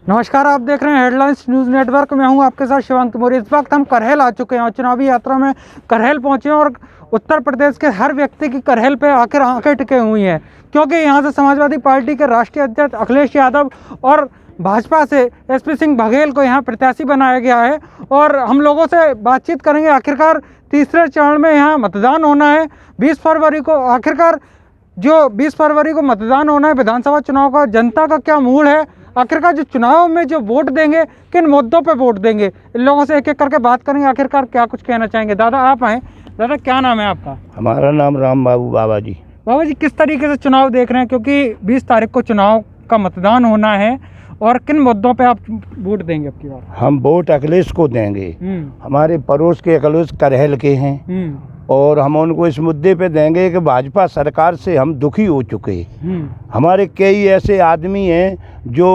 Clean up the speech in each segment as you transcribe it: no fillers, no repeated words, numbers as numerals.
नमस्कार, आप देख रहे हैं हेडलाइंस न्यूज़ नेटवर्क। में हूं आपके साथ शिवांक मौर्य। इस वक्त हम करहल आ चुके हैं और चुनावी यात्रा में करहल पहुंचे हैं और उत्तर प्रदेश के हर व्यक्ति की करहल पे आखिर आंखें टिके हुई हैं, क्योंकि यहां से समाजवादी पार्टी के राष्ट्रीय अध्यक्ष अखिलेश यादव और भाजपा से एसपी सिंह बघेल को यहाँ प्रत्याशी बनाया गया है। और हम लोगों से बातचीत करेंगे। आखिरकार तीसरे चरण में यहाँ मतदान होना है 20 फरवरी को। आखिरकार जो 20 फरवरी को मतदान होना है विधानसभा चुनाव का, जनता का क्या मूड है, आखिरकार जो चुनाव में जो वोट देंगे किन मुद्दों पे वोट देंगे, इन लोगों से एक एक करके बात करेंगे। आखिरकार क्या कुछ कहना चाहेंगे। दादा आप आए। दादा क्या नाम है आपका? हमारा नाम राम बाबू बाबा जी। बाबा जी, किस तरीके से चुनाव देख रहे हैं, क्योंकि 20 तारीख को चुनाव का मतदान होना है, और किन मुद्दों पे आप वोट देंगे अब की बार? हम वोट अखिलेश को देंगे। हमारे पड़ोस के अखिलेश करहल के हैं और हम उनको इस मुद्दे पे देंगे कि भाजपा सरकार से हम दुखी हो चुके। हमारे कई ऐसे आदमी हैं जो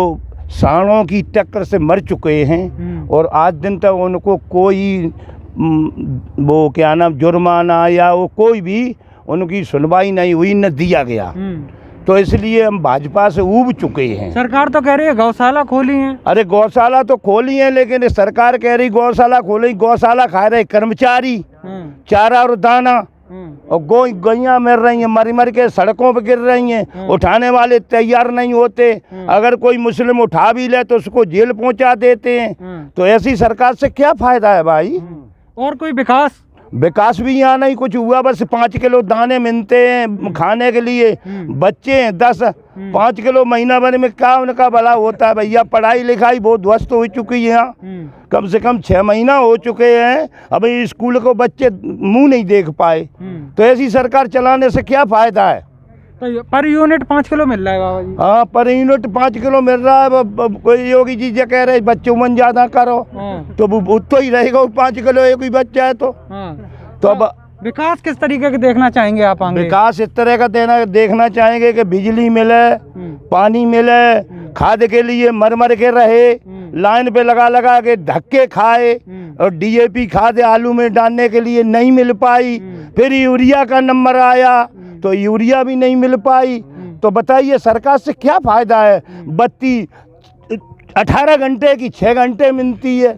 सांडों की टक्कर से मर चुके हैं और आज दिन तक उनको कोई वो क्या नाम जुर्माना या वो कोई भी उनकी सुनवाई नहीं हुई, न दिया गया। तो इसलिए हम भाजपा से ऊब चुके हैं। सरकार तो कह रही है गौशाला खोली है। अरे गौशाला तो खोली है, लेकिन सरकार कह रही गौशाला खोली, गौशाला खा रहे कर्मचारी चारा और दाना, और गैया मर रही हैं, मर मर के सड़कों पर गिर रही हैं। उठाने वाले तैयार नहीं होते। अगर कोई मुस्लिम उठा भी ले तो उसको जेल पहुंचा देते हैं। तो ऐसी सरकार से क्या फायदा है भाई? और कोई विकास भी यहाँ नहीं कुछ हुआ। बस 5 किलो दाने मिलते हैं खाने के लिए। बच्चे हैं 10, 5 किलो महीना भर में क्या उनका भला होता है भैया? पढ़ाई लिखाई बहुत ध्वस्त हो चुकी है यहाँ। कम से कम 6 महीना हो चुके हैं, अभी स्कूल को बच्चे मुंह नहीं देख पाए। तो ऐसी सरकार चलाने से क्या फायदा है? तो पर यूनिट 5 किलो मिल रहा है बाबा जी। हाँ, पर यूनिट 5 किलो मिल रहा है। कोई योगी जी जो कह रहे बच्चों मन ज्यादा करो, तो वो तो ही रहेगा 5 किलो एक ही बच्चा है। तो अब विकास किस तरीके के देखना चाहेंगे आप आगे? विकास इस तरह का देखना चाहेंगे कि बिजली मिले, पानी मिले, खाद के लिए मर मर के रहे, लाइन पे लगा लगा के धक्के खाए, और डीएपी खाद आलू में डालने के लिए नहीं मिल पाई। फिर यूरिया का नंबर आया तो यूरिया भी नहीं मिल पाई। तो बताइए सरकार से क्या फायदा है? बत्ती 18 घंटे की 6 घंटे मिलती है,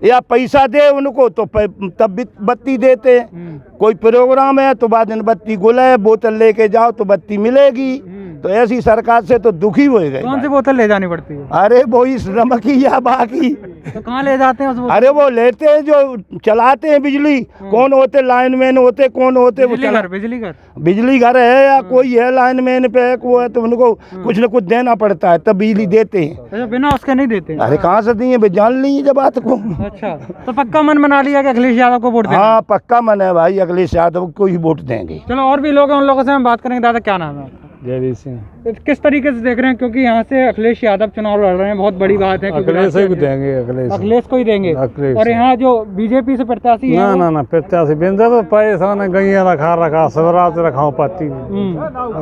या पैसा दे उनको तो तब भी बत्ती देते हैं। कोई प्रोग्राम है तो बाद में बत्ती गुले, बोतल लेके जाओ तो बत्ती मिलेगी। तो ऐसी सरकार से तो दुखी हो गए। कौन सी बोतल ले जानी पड़ती है? अरे वो इस नमक की या बाकी। तो कहाँ ले जाते हैं? अरे वो लेते हैं जो चलाते हैं बिजली। कौन होते लाइनमैन होते, कौन होते बिजली घर है या कोई है लाइनमैन पे वो है, तो उनको कुछ न कुछ देना पड़ता है तब बिजली देते हैं। बिना उसके नहीं देते? अरे कहाँ से दिए, जान ली जब बात को। अच्छा, तो पक्का मन बना लिया कि अखिलेश यादव को वोट देंगे? हाँ, पक्का मन है भाई, अखिलेश यादव को ही वोट देंगे। चलो, और भी लोग हैं, उन लोगों से हम बात करेंगे। दादा क्या नाम है आपका? जयवीर सिंह। किस तरीके से देख रहे हैं, क्योंकि यहाँ से अखिलेश यादव चुनाव लड़ रहे हैं, बहुत बड़ी बात है। अखिलेश को देंगे, अखिलेश को ही देंगे। और यहाँ जो बीजेपी से प्रत्याशी है ना प्रत्याशी बिंदु तो पैसा न गैया रखा सब रात रखाओ, पत्ती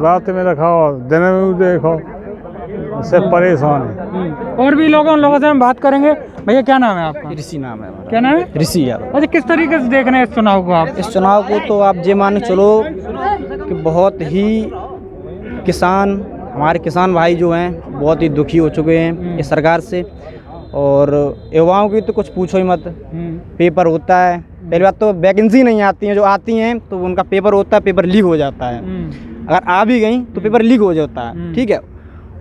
रात में रखाओ, दिन में देखो, उससे परेशान है। और भी लोग हैं, उन लोगों से हम बात करेंगे। भैया क्या नाम है आपका? ऋषि नाम है। क्या नाम है? ऋषि यादव। अच्छा, किस तरीके से देख रहे हैं इस चुनाव को आप? इस चुनाव को तो आप ये मान चलो कि बहुत ही हमारे किसान भाई जो हैं बहुत ही दुखी हो चुके हैं इस सरकार से। और युवाओं की तो कुछ पूछो ही मत। पेपर होता है, पहली बात तो वैकेंसी नहीं आती हैं, जो आती हैं तो उनका पेपर होता है, पेपर लीक हो जाता है। अगर आ भी गई तो पेपर लीक हो जाता है, ठीक है।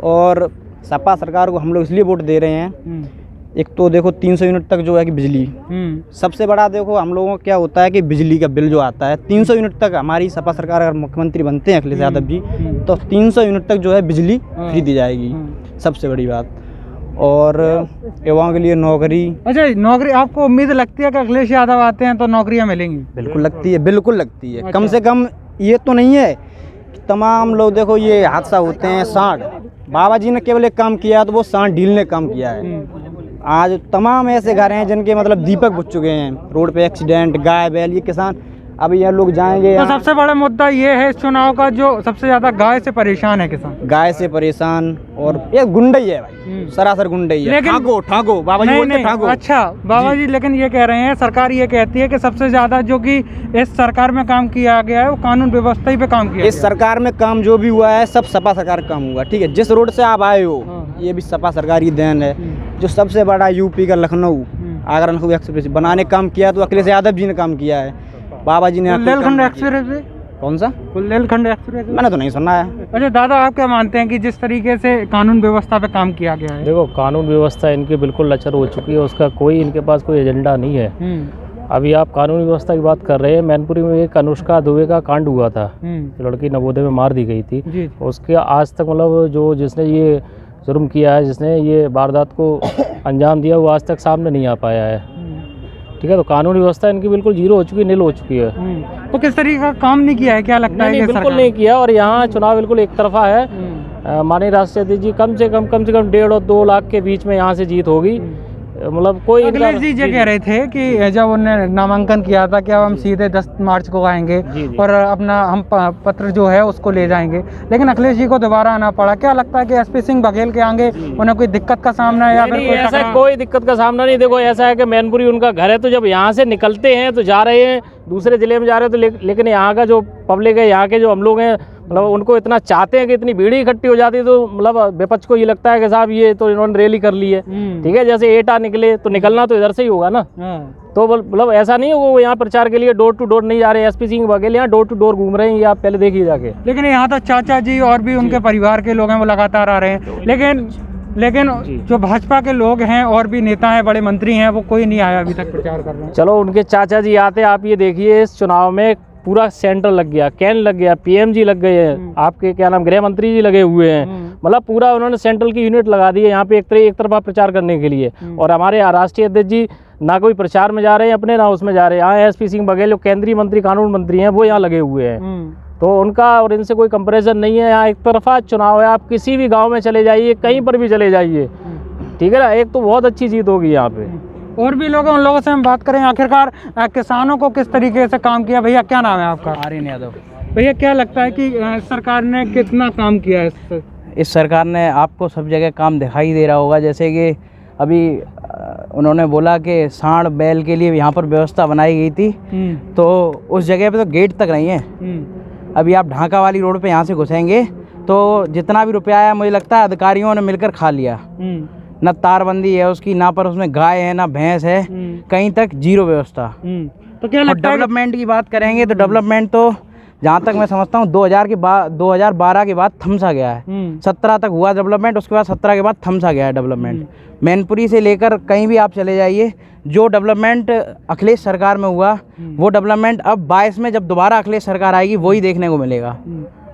और सपा सरकार को हम लोग इसलिए वोट दे रहे हैं, एक तो देखो 300 यूनिट तक जो है कि बिजली, सबसे बड़ा देखो हम लोगों को क्या होता है कि बिजली का बिल जो आता है 300 यूनिट तक, हमारी सपा सरकार अगर मुख्यमंत्री बनते हैं अखिलेश यादव जी, तो 300 यूनिट तक जो है बिजली फ्री दी जाएगी, सबसे बड़ी बात। और युवाओं के लिए नौकरी। अच्छा, नौकरी आपको उम्मीद लगती है कि अखिलेश यादव आते हैं तो नौकरियां मिलेंगी? बिल्कुल लगती है, बिल्कुल लगती है। कम से कम ये तो नहीं है कि तमाम लोग देखो ये हादसा होते हैं, सांड बाबा जी ने केवल एक काम किया तो वो सांड ढील ने काम किया है। आज तमाम ऐसे घर हैं जिनके मतलब दीपक बुझ चुके हैं, रोड पे एक्सीडेंट, गाय बैल, ये किसान अब ये लोग जाएंगे। तो सबसे बड़ा मुद्दा ये है इस चुनाव का, जो सबसे ज्यादा गाय से परेशान है किसान। गाय से परेशान, और ये गुंडा ही है भाई, सरासर गुंडा ही है। ठाको बाबा जी बोलते ठाको। अच्छा बाबा जी, लेकिन ये कह रहे हैं, सरकार ये कहती है कि सबसे ज्यादा जो कि इस सरकार में काम किया गया है वो कानून व्यवस्था ही पे काम किया। इस सरकार में काम जो भी हुआ है सब सपा सरकार का काम हुआ, ठीक है। जिस रोड से आप आए हो ये भी सपा सरकार की देन है। जो सबसे बड़ा यूपी का लखनऊ आगरा लखनऊ एक्सप्रेस बनाने का काम किया तो अखिलेश यादव जी ने काम किया है। बाबा जी ने बुंदेलखंड एक्सप्रेस वे? कौन सा? Bundelkhand express way? मैंने तो नहीं सुना है। अच्छा दादा, आप क्या मानते हैं कि जिस तरीके से कानून व्यवस्था पे काम किया गया है? देखो, कानून व्यवस्था इनकी बिल्कुल लचर हो चुकी है, उसका कोई इनके पास कोई एजेंडा नहीं है। अभी आप कानून व्यवस्था की बात कर रहे हैं, मैनपुरी में एक अनुष्का दुबे का कांड हुआ था, लड़की नवोदय में मार दी गई थी। उसके आज तक मतलब जो जिसने ये जुर्म किया है, जिसने ये वारदात को अंजाम दिया, वो आज तक सामने नहीं आ पाया है। ठीक है, तो कानून व्यवस्था इनकी बिल्कुल जीरो हो चुकी है, नील हो चुकी है। तो किस तरीके का काम नहीं किया है, क्या लगता है? नहीं, बिल्कुल नहीं किया। और यहाँ चुनाव बिल्कुल एक तरफा है। माननीय राष्ट्रीय अध्यक्ष जी कम से कम 1.5 और 2 लाख के बीच में यहाँ से जीत होगी। मतलब कोई अखिलेश जी ये कह रहे थे कि जब उन्होंने नामांकन किया था कि अब हम सीधे 10 मार्च को आएंगे और अपना हम पत्र जो है उसको ले जाएंगे, लेकिन अखिलेश जी को दोबारा आना पड़ा। क्या लगता है कि एसपी सिंह बघेल के आगे उन्हें कोई दिक्कत का सामना है या फिर कोई ऐसा कोई दिक्कत का सामना नहीं। देखो, ऐसा है कि मैनपुरी उनका घर है, तो जब यहाँ से निकलते हैं तो जा रहे हैं दूसरे ज़िले में जा रहे हैं, तो लेकिन यहाँ का जो पब्लिक है, यहाँ के जो हम लोग हैं, मतलब उनको इतना चाहते हैं कि इतनी भीड़ इकट्ठी हो जाती है, तो मतलब विपक्ष को ये लगता है कि साहब ये तो इन्होंने रैली कर ली है। ठीक है, जैसे एटा निकले तो निकलना तो इधर से ही होगा ना। तो मतलब ऐसा नहीं है वो यहाँ प्रचार के लिए डोर टू डोर नहीं जा रहे। एसपी सिंह बघेल यहाँ डोर टू डोर घूम रहे हैं, ये आप पहले देखिए जाके। लेकिन यहाँ तो चाचा जी और भी उनके परिवार के लोग हैं, वो लगातार आ रहे हैं। लेकिन जो भाजपा के लोग हैं और भी नेता हैं, बड़े मंत्री हैं, वो कोई नहीं आया अभी तक प्रचार कर रहे हैं। चलो, उनके चाचा जी आते, आप ये देखिए इस चुनाव में पूरा सेंटर लग गया, कैन लग गया, पीएमजी लग गए हैं, आपके क्या नाम गृह मंत्री जी लगे हुए हैं। मतलब पूरा उन्होंने सेंट्रल की यूनिट लगा दी है यहाँ पे एक तरफा प्रचार करने के लिए। और हमारे राष्ट्रीय अध्यक्ष जी ना कोई प्रचार में जा रहे हैं अपने, ना उसमें जा रहे हैं। यहाँ एसपी सिंह बघेल जो केंद्रीय मंत्री कानून मंत्री हैं, वो यहाँ लगे हुए हैं। तो उनका और इनसे कोई कंपैरिजन नहीं है। यहाँ एक तरफा चुनाव है, आप किसी भी गाँव में चले जाइए, कहीं पर भी चले जाइए, ठीक है ना, एक तो बहुत अच्छी जीत होगी यहाँ पे। और भी लोग, उन लोगों से हम बात करें। आखिरकार किसानों को किस तरीके से काम किया? भैया क्या नाम है आपका? आर्यन यादव। भैया क्या लगता है कि सरकार ने कितना काम किया है? इस सरकार ने आपको सब जगह काम दिखाई दे रहा होगा। जैसे कि अभी उन्होंने बोला कि सांड बैल के लिए यहाँ पर व्यवस्था बनाई गई थी, तो उस जगह पे तो गेट तक नहीं है। अभी आप ढाका वाली रोड पे यहाँ से घुसेंगे तो जितना भी रुपया आया, मुझे लगता है अधिकारियों ने मिलकर खा लिया। न तारबंदी है उसकी, ना पर उसमें गाय है, ना भैंस है, कहीं तक जीरो व्यवस्था। तो क्या लगता है? डेवलपमेंट की बात करेंगे तो डेवलपमेंट तो जहाँ तक मैं समझता हूँ 2012 के बाद थमसा गया है। 17 तक हुआ डेवलपमेंट, उसके बाद 17 के बाद थमसा गया है डेवलपमेंट। मैनपुरी से लेकर कहीं भी आप चले जाइए, जो डेवलपमेंट अखिलेश सरकार में हुआ, वो डेवलपमेंट अब 22 में जब दोबारा अखिलेश सरकार आएगी वही देखने को मिलेगा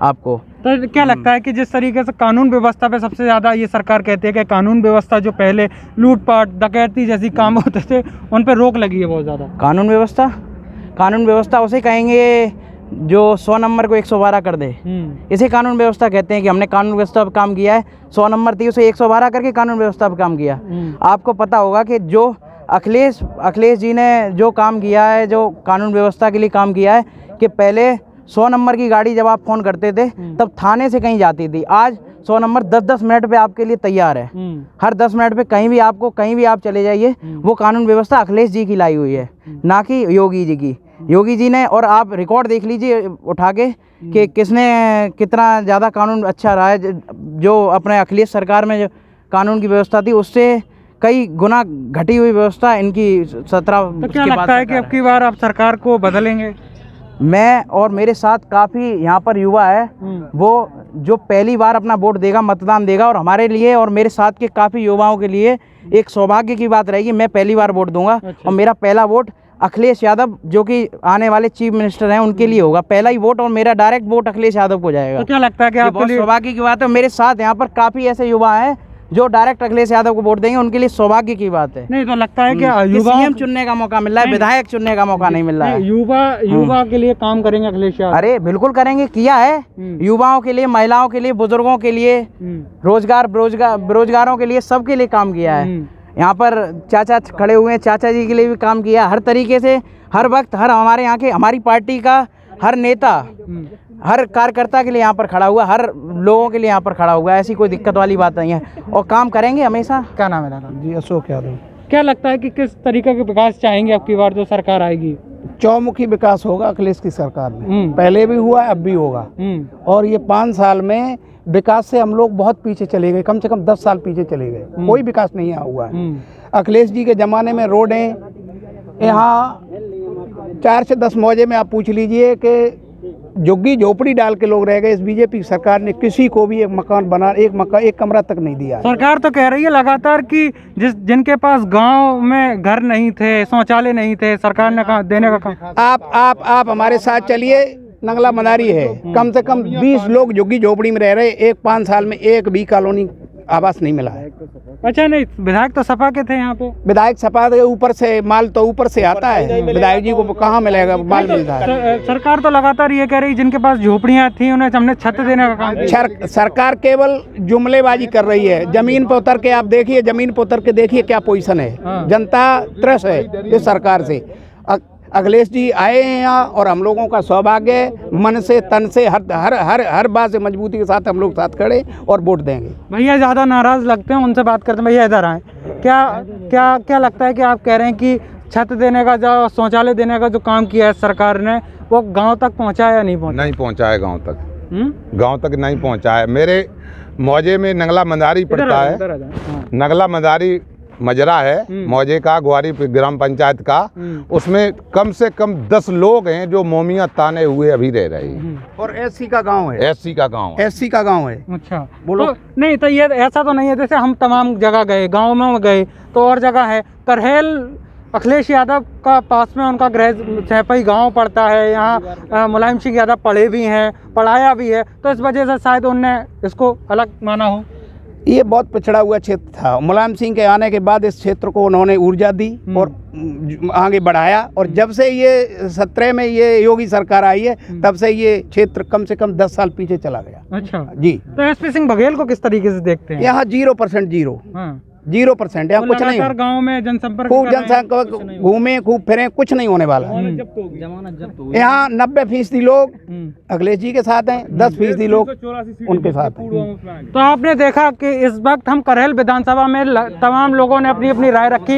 आपको। तो क्या लगता है कि जिस तरीके से कानून व्यवस्था पे सबसे ज़्यादा ये सरकार कहती है कि कानून व्यवस्था जो पहले लूटपाट डकैती जैसी काम होते थे, उन पर रोक लगी है बहुत ज़्यादा? कानून व्यवस्था उसे कहेंगे जो 100 नंबर को 112 कर दे, इसे कानून व्यवस्था कहते हैं। कि हमने कानून व्यवस्था पर काम किया है, 100 नंबर थी उसे 112 करके कानून व्यवस्था पर काम किया। आपको पता होगा कि जो अखिलेश जी ने जो काम किया है, जो कानून व्यवस्था के लिए काम किया है, कि पहले 100 नंबर की गाड़ी जब आप फ़ोन करते थे तब थाने से कहीं जाती थी। आज 100 नंबर 10-10 मिनट पे आपके लिए तैयार है। हर 10 मिनट पे कहीं भी आप चले जाइए, वो कानून व्यवस्था अखिलेश जी की लाई हुई है, ना कि योगी जी की। योगी जी ने, और आप रिकॉर्ड देख लीजिए उठा के कि किसने कितना ज़्यादा कानून अच्छा रहा है। जो अपने अखिलेश सरकार में जो कानून की व्यवस्था थी, उससे कई गुना घटी हुई व्यवस्था इनकी 17। तो क्या लगता है कि अब की बार आप सरकार को बदलेंगे? मैं और मेरे साथ काफ़ी यहाँ पर युवा है, वो जो पहली बार अपना वोट देगा, मतदान देगा, और हमारे लिए और मेरे साथ के काफ़ी युवाओं के लिए एक सौभाग्य की बात रहेगी। मैं पहली बार वोट दूंगा। और मेरा पहला वोट अखिलेश यादव, जो कि आने वाले चीफ मिनिस्टर हैं, उनके लिए होगा। पहला ही वोट, और मेरा डायरेक्ट वोट अखिलेश यादव को जाएगा। तो क्या लगता है कि आपके लिए सौभाग्य की बात है? मेरे साथ यहाँ पर काफ़ी ऐसे युवा हैं जो डायरेक्ट अखिलेश यादव को वोट देंगे, उनके लिए सौभाग्य की बात है। नहीं तो लगता है कि युवा सीएम चुनने का मौका मिल रहा है, विधायक चुनने का मौका नहीं मिल रहा है। युवा के लिए काम करेंगे अखिलेश यादव? अरे बिल्कुल करेंगे, किया है। युवाओं के लिए, महिलाओं के लिए, बुजुर्गों के लिए, बेरोजगारों के लिए, सबके लिए काम किया है। यहाँ पर चाचा खड़े हुए हैं, चाचा जी के लिए भी काम किया। हर तरीके से, हर वक्त, हमारे यहाँ के, हमारी पार्टी का हर नेता, हर कार्यकर्ता के लिए यहाँ पर खड़ा हुआ, हर लोगों के लिए यहाँ पर खड़ा हुआ है। ऐसी कोई दिक्कत वाली बात नहीं है, और काम करेंगे हमेशा। क्या नाम है दादा? जी, अशोक यादव। क्या लगता है कि किस तरीके का विकास चाहेंगे अब की बार जो सरकार आएगी? चौमुखी विकास होगा अखिलेश की सरकार में। पहले भी हुआ, अब भी होगा। और ये 5 साल में विकास से हम लोग बहुत पीछे चले गए, कम से कम 10 साल पीछे चले गए, कोई विकास नहीं यहाँ हुआ है। अखिलेश जी के ज़माने में रोडें यहाँ 4 से 10 मौजे में आप पूछ लीजिए कि झुग्गी झोपड़ी डाल के लोग रह गए। इस बीजेपी सरकार ने किसी को भी एक कमरा तक नहीं दिया है। सरकार तो कह रही है लगातार कि जिनके पास गांव में घर नहीं थे, शौचालय नहीं थे, सरकार ने देने का काम। आप हमारे साथ चलिए, नंगला मनारी है, कम से कम 20 लोग झुग्गी झोपड़ी में रह रहे, 5 साल में एक भी कॉलोनी आवास नहीं मिला है। अच्छा, नहीं, विधायक तो सपा के थे यहाँ पे। विधायक सपा के ऊपर से माल तो ऊपर से आता है, विधायक जी को कहाँ मिलेगा माल मिलता है। सरकार तो लगातार ये कह रही जिनके पास झोपड़ियाँ थी उन्हें हमने छत देने का काम। सरकार केवल जुमलेबाजी कर रही है। जमीन पर उतर के आप देखिए, जमीन पर उतर के देखिए क्या पोजीशन है। जनता त्रस्त है इस सरकार से। अखिलेश जी आए हैं यहाँ और हम लोगों का सौभाग्य, मन से तन से हर बात से मजबूती के साथ हम लोग साथ खड़े और वोट देंगे। भैया ज़्यादा नाराज़ लगते हैं, उनसे बात करते हैं। भैया इधर आए। क्या लगता है कि आप कह रहे हैं कि छत देने का, जो शौचालय देने का जो काम किया है सरकार ने, वो गांव तक पहुंचा या नहीं पहुंचा? नहीं पहुंचा है गांव तक। गांव तक नहीं पहुंचा है। मेरे मौजे में नंगला मदारी पड़ता है, नंगला मदारी मजरा है मौजे का, ग्वारी ग्राम पंचायत का। उसमें कम से कम 10 लोग हैं जो मोमिया ताने हुए अभी रह रहे हैं। और एससी का गांव है। एससी का गांव है। अच्छा, बोलो। तो नहीं, तो ये ऐसा तो नहीं है, जैसे हम तमाम जगह गए, गाँव में गए तो और जगह है। करहेल अखिलेश यादव का पास में उनका गृह सैपई गांव पड़ता है। यहाँ मुलायम सिंह यादव पढ़े भी हैं, पढ़ाया भी है, तो इस वजह से शायद उनने इसको अलग माना हो। ये बहुत पिछड़ा हुआ क्षेत्र था। मुलायम सिंह के आने के बाद इस क्षेत्र को उन्होंने ऊर्जा दी और आगे बढ़ाया, और जब से ये 17 में ये योगी सरकार आई है तब से ये क्षेत्र कम से कम 10 साल पीछे चला गया। अच्छा जी। तो एसपी सिंह बघेल को किस तरीके से देखते हैं? यहाँ 0% 0% यहाँ कुछ नहीं। गाँव में जनसंपर्क, खूब जनसंपर्क, घूमे खूब फिरे, कुछ नहीं होने वाला। यहाँ 90% लोग अखिलेश जी के साथ हैं, 10% लोग उनके साथ हैं। तो आपने देखा कि इस वक्त हम करहल विधानसभा में तमाम लोगों ने अपनी अपनी राय रखी।